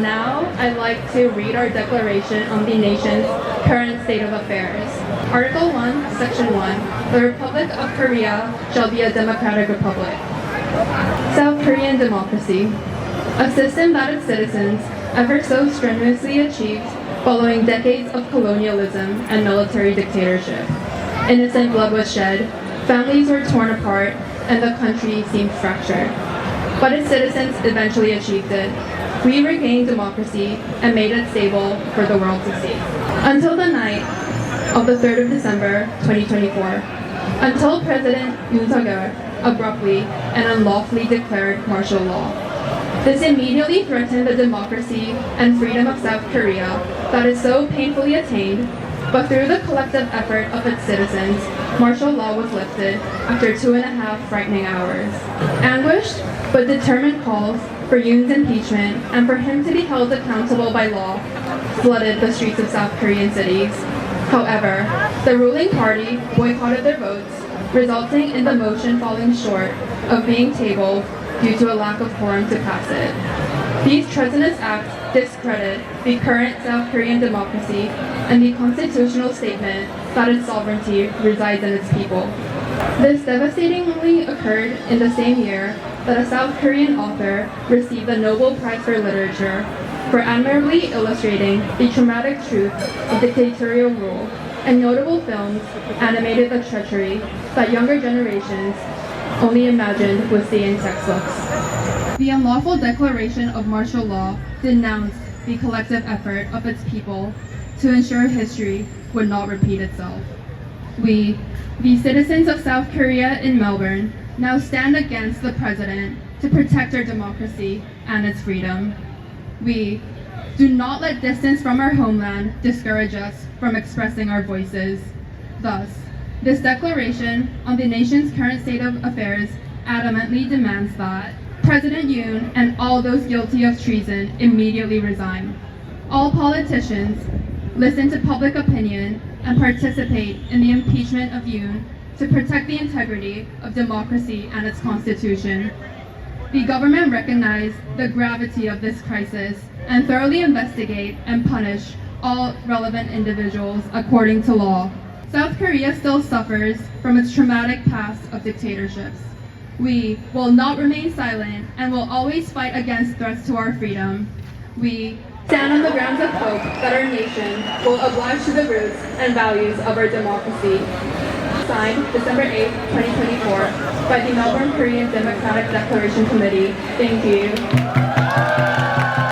Now, I'd like to read our declaration on the nation's current state of affairs. Article 1, Section 1. The Republic of Korea shall be a democratic republic. South Korean democracy. A system that its citizens ever so strenuously achieved following decades of colonialism and military dictatorship. Innocent blood was shed, families were torn apart, and the country seemed fractured. But its citizens eventually achieved it. We regained democracy and made it stable for the world to see. Until the night of the 3rd of December, 2024, until President Yoon abruptly and unlawfully declared martial law. This immediately threatened the democracy and freedom of South Korea that is so painfully attained, but through the collective effort of its citizens, martial law was lifted after 2.5 frightening hours. Anguished but determined calls for Yoon's impeachment and for him to be held accountable by law flooded the streets of South Korean cities. However, the ruling party boycotted their votes, resulting in the motion falling short of being tabled due to a lack of quorum to pass it. These treasonous acts discredit the current South Korean democracy and the constitutional statement that its sovereignty resides in its people. This devastatingly occurred in the same year that a South Korean author received the Nobel Prize for Literature for admirably illustrating the traumatic truth of dictatorial rule, and notable films animated the treachery that younger generations only imagined would see in textbooks. The unlawful declaration of martial law denounced the collective effort of its people to ensure history would not repeat itself. We, the citizens of South Korea in Melbourne, now stand against the president to protect our democracy and its freedom. We do not let distance from our homeland discourage us from expressing our voices. Thus, this declaration on the nation's current state of affairs adamantly demands that President Yoon and all those guilty of treason immediately resign. All politicians listen to public opinion and participate in the impeachment of Yoon to protect the integrity of democracy and its constitution. The government recognize the gravity of this crisis and thoroughly investigate and punish all relevant individuals according to law. South Korea still suffers from its traumatic past of dictatorships. We will not remain silent and will always fight against threats to our freedom. We stand on the grounds of hope that our nation will oblige to the roots and values of our democracy. Signed December 8, 2024 by the Melbourne Korean Democratic Declaration Committee. Thank you.